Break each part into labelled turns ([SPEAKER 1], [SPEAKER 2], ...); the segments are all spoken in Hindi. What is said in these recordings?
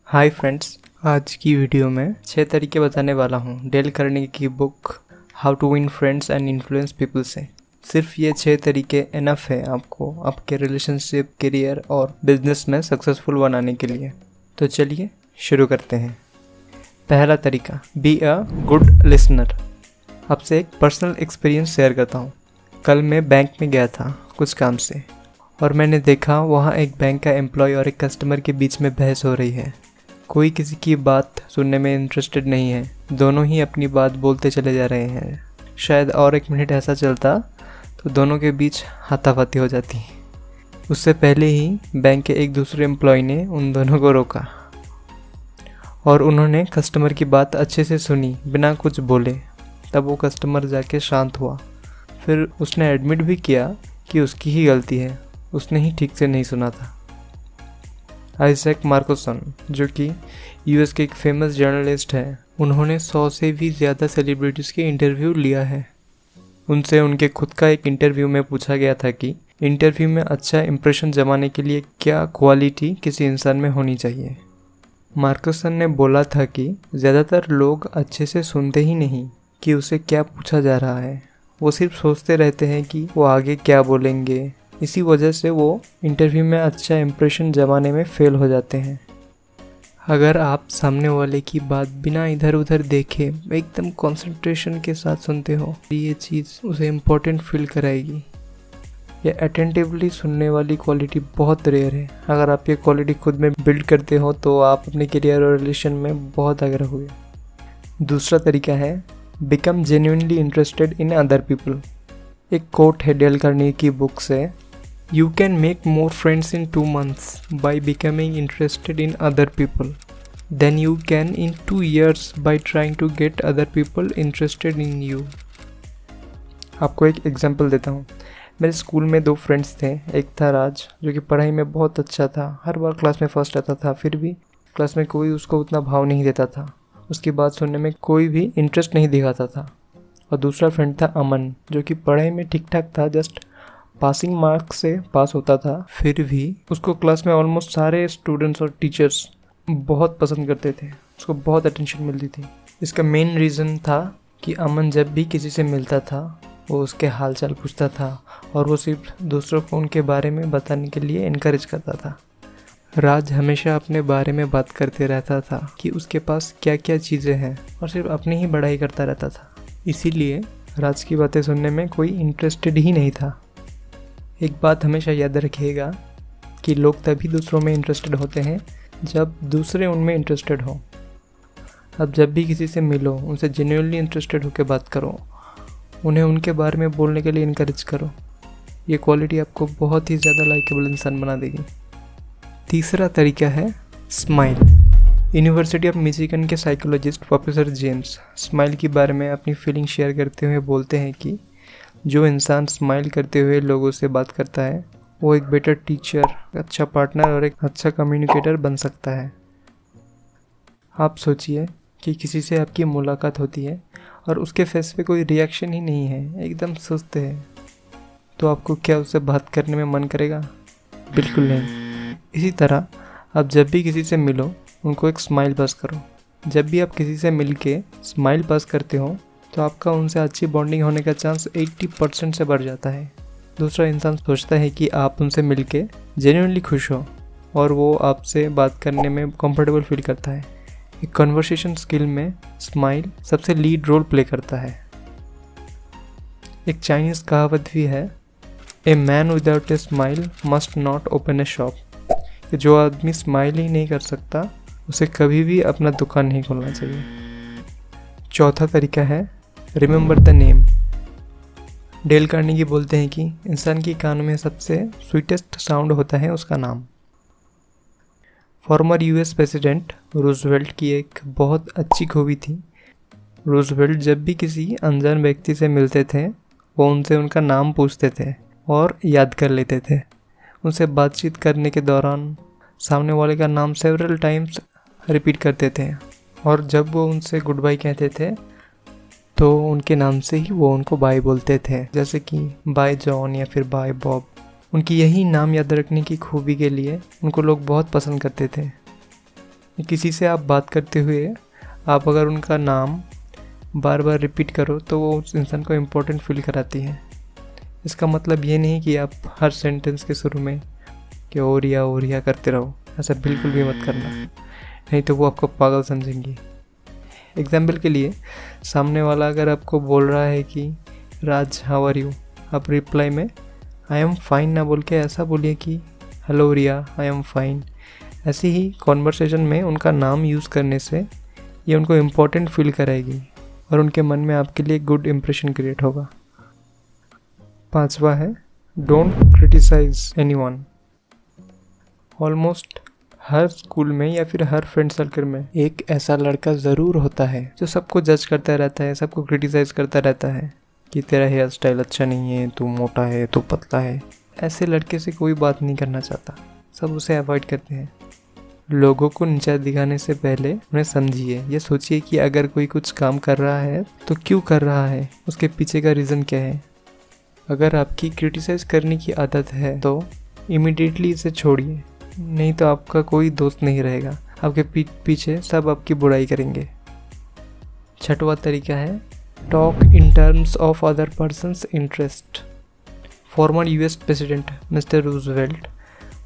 [SPEAKER 1] हाय फ्रेंड्स, आज की वीडियो में 6 तरीके बताने वाला हूँ डेल कार्नेगी की book How to Win Friends and Influence People से। सिर्फ ये 6 तरीके इनफ है आपको आपके रिलेशनशिप, करियर और बिजनेस में सक्सेसफुल बनाने के लिए। तो चलिए शुरू करते हैं। पहला तरीका, बी अ गुड लिसनर। आपसे एक पर्सनल एक्सपीरियंस शेयर करता हूँ। कल मैं बैंक में गया था कुछ काम से और मैंने देखा वहाँ एक बैंक का एम्प्लॉय और एक कस्टमर के बीच में बहस हो रही है। कोई किसी की बात सुनने में इंटरेस्टेड नहीं है, दोनों ही अपनी बात बोलते चले जा रहे हैं। शायद और 1 मिनट ऐसा चलता तो दोनों के बीच हाथापाती हो जाती। उससे पहले ही बैंक के एक दूसरे एम्प्लॉय ने उन दोनों को रोका और उन्होंने कस्टमर की बात अच्छे से सुनी बिना कुछ बोले। तब वो कस्टमर जाके शांत हुआ। फिर उसने एडमिट भी किया कि उसकी ही गलती है, उसने ही ठीक से नहीं सुना था। आइजैक मार्कोसन, जो कि यूएस के एक फेमस जर्नलिस्ट हैं, उन्होंने 100 से भी ज़्यादा सेलिब्रिटीज़ के इंटरव्यू लिया है। उनसे उनके खुद का एक इंटरव्यू में पूछा गया था कि इंटरव्यू में अच्छा इंप्रेशन जमाने के लिए क्या क्वालिटी किसी इंसान में होनी चाहिए। मार्कोसन ने बोला था कि ज़्यादातर लोग अच्छे से सुनते ही नहीं कि उसे क्या पूछा जा रहा है, वो सिर्फ सोचते रहते हैं कि वो आगे क्या बोलेंगे। इसी वजह से वो इंटरव्यू में अच्छा इंप्रेशन जमाने में फेल हो जाते हैं। अगर आप सामने वाले की बात बिना इधर उधर देखे एकदम कंसंट्रेशन के साथ सुनते हो, ये चीज़ उसे इम्पोर्टेंट फील कराएगी। ये अटेंटिवली सुनने वाली क्वालिटी बहुत रेयर है। अगर आप ये क्वालिटी खुद में बिल्ड करते हो तो आप अपने करियर और रिलेशन में बहुत आगे रहोगे। दूसरा तरीका है become genuinely interested in other people. एक कोट है डेल कार्नेगी की बुक से, You can make more friends in 2 months by becoming interested in other people than you can in 2 years by trying to get other people interested in you. आपको एक एग्जांपल देता हूँ। मेरे स्कूल में 2 फ्रेंड्स थे। एक था राज, जो कि पढ़ाई में बहुत अच्छा था, हर बार क्लास में फर्स्ट आता था, फिर भी क्लास में कोई उसको उतना भाव नहीं देता था, उसकी बात सुनने में कोई भी इंटरेस्ट नहीं दिखाता था। और दूसरा फ्रेंड था अमन, जो कि पढ़ाई में ठीक ठाक था, जस्ट पासिंग मार्क्स से पास होता था, फिर भी उसको क्लास में ऑलमोस्ट सारे स्टूडेंट्स और टीचर्स बहुत पसंद करते थे, उसको बहुत अटेंशन मिलती थी। इसका मेन रीज़न था कि अमन जब भी किसी से मिलता था वो उसके हालचाल पूछता था और वो सिर्फ दूसरों को उनके बारे में बताने के लिए इनकरेज करता था। राज हमेशा अपने बारे में बात करते रहता था कि उसके पास क्या क्या चीज़ें हैं और सिर्फ अपनी ही बढ़ाई करता रहता था। इसीलिए राज की बातें सुनने में कोई इंटरेस्टेड ही नहीं था। एक बात हमेशा याद रखिएगा कि लोग तभी दूसरों में इंटरेस्टेड होते हैं जब दूसरे उनमें इंटरेस्टेड हो। अब जब भी किसी से मिलो, उनसे जेन्युइनली इंटरेस्टेड होकर बात करो, उन्हें उनके बारे में बोलने के लिए इनकरेज करो। ये क्वालिटी आपको बहुत ही ज़्यादा लाइकेबल इंसान बना देगी। तीसरा तरीका है स्माइल। यूनिवर्सिटी ऑफ मिशिगन के साइकोलॉजिस्ट प्रोफेसर जेम्स स्माइल के बारे में अपनी फीलिंग शेयर करते हुए बोलते हैं कि जो इंसान स्माइल करते हुए लोगों से बात करता है वो एक बेटर टीचर, अच्छा पार्टनर और एक अच्छा कम्युनिकेटर बन सकता है। आप सोचिए कि किसी से आपकी मुलाकात होती है और उसके फेस पे कोई रिएक्शन ही नहीं है, एकदम सुस्त है, तो आपको क्या उससे बात करने में मन करेगा? बिल्कुल नहीं। इसी तरह आप जब भी किसी से मिलो उनको एक स्माइल पास करो। जब भी आप किसी से मिल के स्माइल पास करते हो तो आपका उनसे अच्छी बॉन्डिंग होने का चांस 80% से बढ़ जाता है। दूसरा इंसान सोचता है कि आप उनसे मिलके जेन्युइनली खुश हो और वो आपसे बात करने में कंफर्टेबल फील करता है। एक कन्वर्सेशन स्किल में स्माइल सबसे लीड रोल प्ले करता है। एक चाइनीज़ कहावत भी है, a man without a smile must not open A shop. कि जो आदमी स्माइल ही नहीं कर सकता उसे कभी भी अपना दुकान नहीं खोलना चाहिए। चौथा तरीका है remember the name. Dale Carnegie बोलते हैं कि इंसान की कानों में सबसे स्वीटेस्ट साउंड होता है उसका नाम। फॉर्मर यूएस प्रेसिडेंट रूजवेल्ट की एक बहुत अच्छी खूबी थी। रूजवेल्ट जब भी किसी अनजान व्यक्ति से मिलते थे वो उनसे उनका नाम पूछते थे और याद कर लेते थे। उनसे बातचीत करने के दौरान सामने वाले का नाम सेवरल टाइम्स रिपीट करते थे और जब वो उनसे गुड बाय कहते थे तो उनके नाम से ही वो उनको बाय बोलते थे, जैसे कि बाय जॉन या फिर बाय बॉब। उनकी यही नाम याद रखने की खूबी के लिए उनको लोग बहुत पसंद करते थे। किसी से आप बात करते हुए आप अगर उनका नाम बार बार रिपीट करो तो वो उस इंसान को इम्पोर्टेंट फील कराती है। इसका मतलब ये नहीं कि आप हर सेंटेंस के शुरू में कि ओरिया करते रहो, ऐसा बिल्कुल भी मत करना, नहीं तो वो आपको पागल समझेंगी। एग्जाम्पल के लिए, सामने वाला अगर आपको बोल रहा है कि राज हाउ आर यू, आप रिप्लाई में आई एम फाइन ना बोल के ऐसा बोलिए कि hello Riya I am fine. ऐसे ही कॉन्वर्सेशन में उनका नाम यूज़ करने से ये उनको इम्पोर्टेंट फील कराएगी और उनके मन में आपके लिए गुड इम्प्रेशन क्रिएट होगा। 5वां है डोंट क्रिटिसाइज एनीवन। ऑलमोस्ट हर स्कूल में या फिर हर फ्रेंड सर्कल में एक ऐसा लड़का ज़रूर होता है जो सबको जज करता रहता है, सबको क्रिटिसाइज करता रहता है कि तेरा हेयर स्टाइल अच्छा नहीं है, तू मोटा है, तू पतला है। ऐसे लड़के से कोई बात नहीं करना चाहता, सब उसे अवॉइड करते हैं। लोगों को नीचा दिखाने से पहले उन्हें समझिए, ये सोचिए कि अगर कोई कुछ काम कर रहा है तो क्यों कर रहा है, उसके पीछे का रीज़न क्या है। अगर आपकी क्रिटिसाइज करने की आदत है तो इमीडिएटली इसे छोड़िए, नहीं तो आपका कोई दोस्त नहीं रहेगा, आपके पीछे सब आपकी बुराई करेंगे। 6वां तरीका है talk in terms of other persons interest. Former US president mister Roosevelt,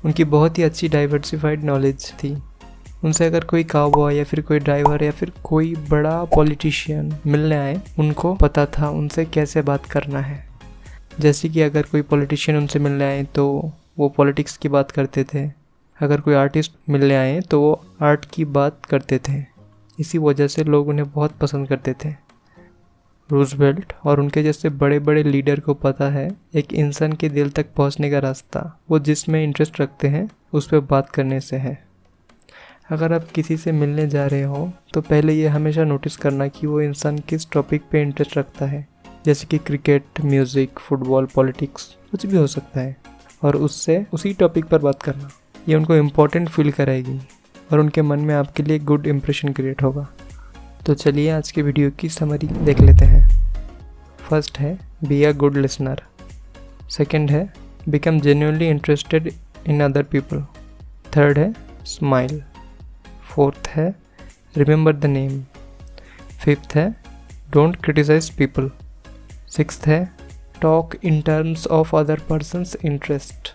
[SPEAKER 1] उनकी बहुत ही अच्छी डाइवर्सिफाइड नॉलेज थी। उनसे अगर कोई काउबॉय या फिर कोई ड्राइवर या फिर कोई बड़ा पॉलिटिशियन मिलने आए, उनको पता था उनसे कैसे बात करना है। जैसे कि अगर कोई पॉलिटिशियन उनसे मिलने आए तो वो पॉलिटिक्स की बात करते थे, अगर कोई आर्टिस्ट मिलने आए तो वो आर्ट की बात करते थे। इसी वजह से लोग उन्हें बहुत पसंद करते थे। रूजवेल्ट और उनके जैसे बड़े बड़े लीडर को पता है एक इंसान के दिल तक पहुंचने का रास्ता वो जिसमें इंटरेस्ट रखते हैं उस पर बात करने से है। अगर आप किसी से मिलने जा रहे हो तो पहले ये हमेशा नोटिस करना कि वो इंसान किस टॉपिक पे इंटरेस्ट रखता है, जैसे कि क्रिकेट, म्यूज़िक, फुटबॉल, पॉलिटिक्स, कुछ भी हो सकता है, और उससे उसी टॉपिक पर बात करना। ये उनको इम्पोर्टेंट फील कराएगी और उनके मन में आपके लिए गुड इम्प्रेशन क्रिएट होगा। तो चलिए आज की वीडियो की समरी देख लेते हैं। फर्स्ट है be a good listener. Second है become genuinely interested in other people. Third है स्माइल। फोर्थ है रिमेंबर द नेम। फिफ्थ है डोंट क्रिटिसाइज पीपल। सिक्स्थ है talk in terms of other persons interest.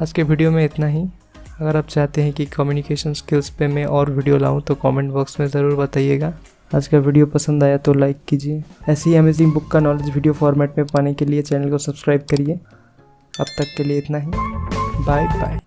[SPEAKER 1] आज के वीडियो में इतना ही। अगर आप चाहते हैं कि कम्युनिकेशन स्किल्स पे मैं और वीडियो लाऊं तो कमेंट बॉक्स में ज़रूर बताइएगा। आज का वीडियो पसंद आया तो लाइक कीजिए। ऐसी ही अमेजिंग बुक का नॉलेज वीडियो फॉर्मेट में पाने के लिए चैनल को सब्सक्राइब करिए। अब तक के लिए इतना ही। Bye bye.